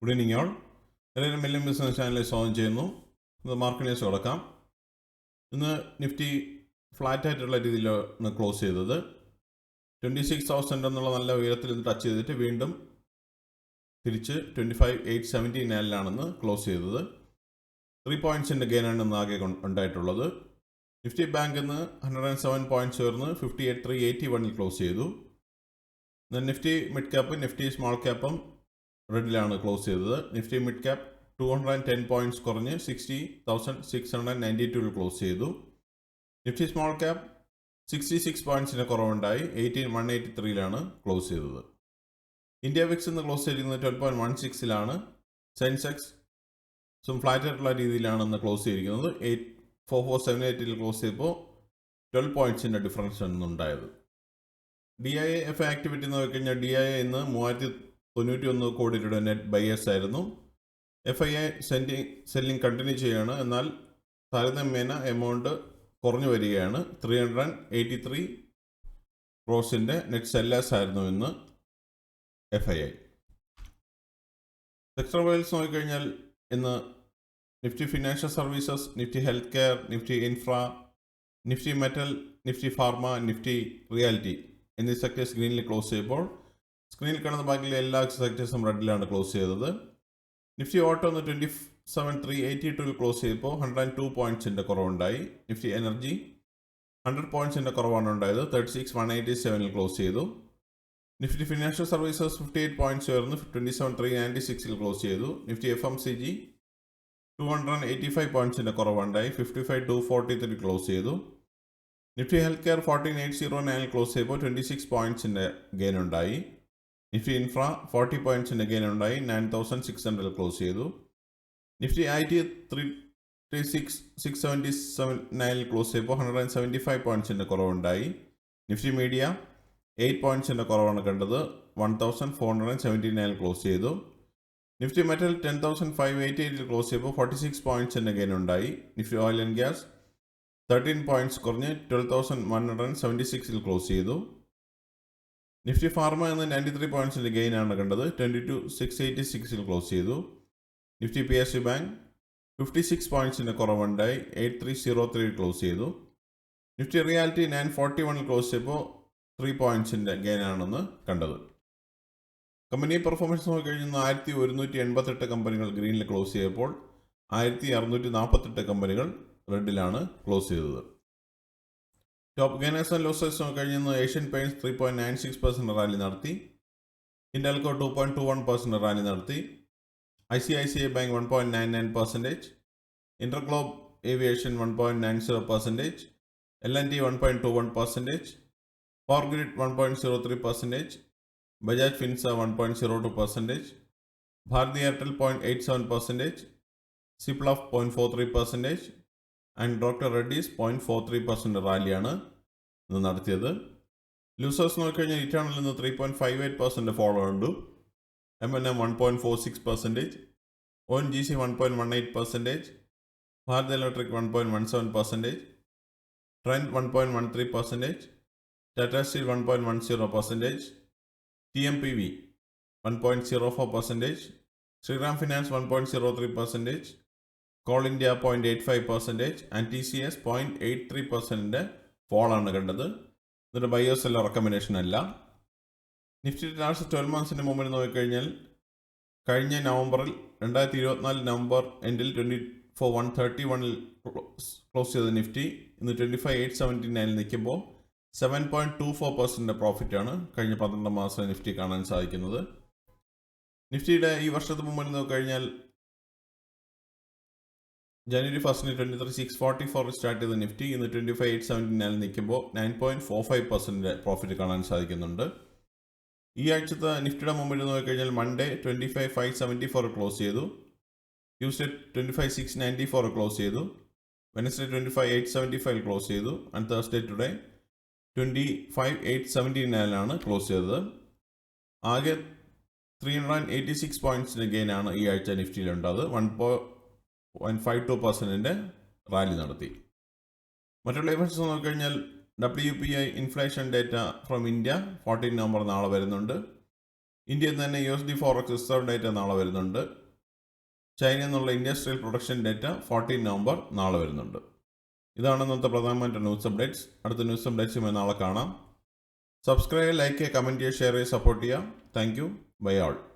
Good evening all. എല്ലാവരും million business ചാനലിൽ സ്വാഗതം ചെയ്യുന്നു. ഇന്ന് മാർക്കറ്റ് ന്യൂസ് കൊടുക്കാം. ഇന്ന് നിഫ്റ്റി ഫ്ലാറ്റ് ആയിട്ടുള്ള രീതിയിലാണ് ക്ലോസ് ചെയ്തത്. 26,000 എന്നുള്ള നല്ല ഉയരത്തിൽ നിന്ന് ടച്ച് ചെയ്തിട്ട് വീണ്ടും തിരിച്ച് 25,879 ക്ലോസ് ചെയ്തത്. 3 പോയിൻറ്റ്സിൻ്റെ ഗെയിനാണ് ഇന്ന് ആകെ ഉണ്ടായിട്ടുള്ളത്. നിഫ്റ്റി ബാങ്ക് ഇന്ന് 107 പോയിൻറ്റ്സ് ഉയർന്ന് 58,381 ക്ലോസ് ചെയ്തു. Nifty mid cap Nifty small ക്യാപ്പും റെഡിലാണ് ക്ലോസ് ചെയ്തത്. നിഫ്റ്റി മിഡ് ക്യാപ്പ് 210 പോയിൻറ്റ്സ് കുറഞ്ഞ് 60,692 ക്ലോസ് ചെയ്തു. നിഫ്റ്റി സ്മോൾ ക്യാപ്പ് 66 പോയിൻറ്റ്സിൻ്റെ കുറവുണ്ടായി 18,183 ക്ലോസ് ചെയ്തത്. ഇന്ത്യ വിക്സ് ഇന്ന് ക്ലോസ് ചെയ്തിരിക്കുന്നത് 12.16 സെൻസെക്സ് ഫ്ലാറ്റ് ആയിട്ടുള്ള രീതിയിലാണ് ഇന്ന് ക്ലോസ് ചെയ്തിരിക്കുന്നത്. 84478 ക്ലോസ് ചെയ്തപ്പോൾ 12 പോയിൻറ്റ്സിൻ്റെ ഡിഫറൻസ് ഉണ്ടായത്. DIA ആക്ടിവിറ്റി എന്ന് നോക്കിക്കഴിഞ്ഞാൽ DIA ഇന്ന് 391 കോടി രൂപയുടെ നെറ്റ് ബയേഴ്സ് ആയിരുന്നു. FII സെല്ലിംഗ് കണ്ടിന്യൂ ചെയ്യുകയാണ്. എന്നാൽ താരതമ്യേന എമൗണ്ട് കുറഞ്ഞു വരികയാണ്. 383 ക്രോസിൻ്റെ നെറ്റ് സെല്ലേഴ്സ് ആയിരുന്നു ഇന്ന് FII. സെക്ടർ വൈസ് നോക്കിക്കഴിഞ്ഞാൽ ഇന്ന് Nifty financial services, Nifty health care, Nifty infra, Nifty metal, Nifty pharma, Nifty reality എന്നീ സെക്ടേഴ്സ് ഗ്രീനിൽ ക്ലോസ് ചെയ്യുമ്പോൾ സ്ക്രീനിൽ കാണുന്ന ബാക്കിലെ എല്ലാ സെക്ടേഴ്സും റെഡിലാണ് ക്ലോസ് ചെയ്തത്. നിഫ്റ്റി ഓട്ടോ ഒന്ന് 27,382 ക്ലോസ് ചെയ്തപ്പോൾ 102 പോയിൻറ്റ്സിൻ്റെ കുറവുണ്ടായി. നിഫ്റ്റി എനർജി 100 പോയിൻറ്റ്സിൻ്റെ കുറവാണ് ഉണ്ടായത്. 36,187 ക്ലോസ് ചെയ്തു. നിഫ്റ്റി ഫിനാൻഷ്യൽ സർവീസസ് 58 പോയിൻറ്റ്സ് ഉയർന്ന് 27,396 ക്ലോസ് ചെയ്തു. നിഫ്റ്റി FMCG 285 പോയിൻറ്റ്സിൻ്റെ കുറവുണ്ടായി 55,243 ക്ലോസ് ചെയ്തു. നിഫ്റ്റി ഹെൽത്ത് കെയർ 14,809 ക്ലോസ് ചെയ്തപ്പോൾ 26 പോയിൻറ്റ്സിൻ്റെ ഗെയിൻ ഉണ്ടായി. നിഫ്റ്റി ഇൻഫ്ര 40 പോയിൻറ്റ്സിൻ്റെ ഗെയിൻ ഉണ്ടായി 9,600 ക്ലോസ് ചെയ്തു. നിഫ്റ്റി IT 36,679 ക്ലോസ് ചെയ്തപ്പോൾ 175 പോയിൻറ്റ്സിൻ്റെ കുറവുണ്ടായി. നിഫ്റ്റി മീഡിയ 8 പോയിൻറ്റ്സിൻ്റെ കുറവാണ് കണ്ടത് 1,479 ക്ലോസ് ചെയ്തു. നിഫ്റ്റി മെറ്റൽ 10,588 ക്ലോസ് ചെയ്തപ്പോൾ 46 പോയിൻറ്റ്സിൻ്റെ ഗെയിൻ ഉണ്ടായി. Nifty oil and gas 13 points കുറഞ്ഞ് 12,176 ക്ലോസ് ചെയ്തു. നിഫ്റ്റി ഫാർമ എന്ന 93 പോയിൻറ്റ്സിൻ്റെ ഗെയിനാണ് കണ്ടത് 22,686 ക്ലോസ് ചെയ്തു. നിഫ്റ്റി PSU ബാങ്ക് 56 പോയിൻറ്റ്സിൻ്റെ കുറവുണ്ടായി 8303 ക്ലോസ് ചെയ്തു. നിഫ്റ്റി റിയാലിറ്റി 941 ക്ലോസ് ചെയ്തപ്പോൾ 3 പോയിൻറ്റ്സിൻ്റെ ഗെയിനാണെന്ന് കണ്ടത്. കമ്പനി പെർഫോമൻസ് നോക്കിക്കഴിഞ്ഞാൽ 1,188 കമ്പനികൾ ഗ്രീനിൽ ക്ലോസ് ചെയ്തപ്പോൾ 1,648 കമ്പനികൾ റെഡിലാണ് ക്ലോസ് ചെയ്തത്. ടോപ്പ് ഗെയിനേഴ്സ് ആൻഡ് ലോസേഴ്സ് നോക്കിക്കഴിഞ്ഞാൽ ഏഷ്യൻ പെയിൻറ്റ്സ് 3.96% റാലി നടത്തി. ഹിൻഡാൽകോ 2.21% റാലി നടത്തി. ICICI bank 1.99%, Interglobe Aviation 1.90%, L&T 1.21%, Power Grid 1.03%, Bajaj ഫിൻസ 1.02%, Bharti Airtel 0.87%, Cipla 0.43% and doctor Reddy's 0.43% റാലിയാണ് ഇന്ന് നടത്തിയത്. ലൂസേഴ്സ് നോക്കിക്കഴിഞ്ഞാൽ ഇറ്റേണൽ നിന്ന് 3.58% ഫോളോ ഉണ്ട്. M&M 1.46%, ONGC 1.18%, Bharat Electric 1.17%, Trent 1.13%, Tata Steel 1.10%, TMPV 1.04%, Shriram Finance 1.03%, Coal India 0.85% and TCS 0.83% ഫോളാണ് കണ്ടത്. ഇതിൻ്റെ ബയേഴ്സ് എല്ലാം റെക്കമെൻഡേഷൻ അല്ല. നിഫ്റ്റി ലാസ്റ്റ് 12 മന്ത്സിൻ്റെ മുമ്പിൽ നോക്കിക്കഴിഞ്ഞാൽ കഴിഞ്ഞ നവംബറിൽ 2024 നവംബർ എൻഡിൽ 24,131 ക്ലോസ് ചെയ്ത നിഫ്റ്റി ഇന്ന് 25,879 നിൽക്കുമ്പോൾ 7.24% പ്രോഫിറ്റാണ് കഴിഞ്ഞ 12 മാസം നിഫ്റ്റി കാണാൻ സാധിക്കുന്നത്. നിഫ്റ്റിയുടെ ഈ വർഷത്തെ മുമ്പിൽ നോക്കിക്കഴിഞ്ഞാൽ ജനുവരി 1 23,644 സ്റ്റാർട്ട് ചെയ്ത നിഫ്റ്റി ഇന്ന് 25,879 നിൽക്കുമ്പോൾ 9.45% പ്രോഫിറ്റ് കാണാൻ സാധിക്കുന്നുണ്ട്. ഈ ആഴ്ചത്തെ നിഫ്റ്റിയുടെ മുമ്പിൽ നോക്കിക്കഴിഞ്ഞാൽ മൺഡേ 25,574 ക്ലോസ് ചെയ്തു, ട്യൂസ്ഡേ 25,694 ക്ലോസ് ചെയ്തു, വെനസ്ഡേ 25,875 ക്ലോസ് ചെയ്തു ആൻഡ് തേഴ്സ്ഡേ ടുഡേ 25,879 ക്ലോസ് ചെയ്തത്. ആകെ 386 പോയിൻറ്റ്സിൻ്റെ ഗെയിനാണ് ഈ ആഴ്ച നിഫ്റ്റിയിലുണ്ടായത്. 1.52% റാലി നടത്തി. മറ്റുള്ള ഇവൻറ്റ്സ് നോക്കിക്കഴിഞ്ഞാൽ WPI inflation data from India 14 November നാളെ വരുന്നുണ്ട്. ഇന്ത്യയിൽ നിന്ന് തന്നെ USD ഫോറക്സ് റിസർവ് ഡേറ്റ നാളെ വരുന്നുണ്ട്. ചൈനയിൽ നിന്നുള്ള ഇൻഡസ്ട്രിയൽ പ്രൊഡക്ഷൻ ഡേറ്റ 14 നവംബർ നാളെ വരുന്നുണ്ട്. ഇതാണ് ഇന്നത്തെ പ്രധാനമായിട്ട് ന്യൂസ് അപ്ഡേറ്റ്സ്. അടുത്ത ന്യൂസ് അപ്ഡേറ്റ്സുമായി നാളെ കാണാം. സബ്സ്ക്രൈബ്, ലൈക്ക് ചെയ്യുക, കമൻറ്റ് ചെയ്യുക, ഷെയർ ചെയ്യുക, സപ്പോർട്ട് ചെയ്യുക. Thank you. Bye all.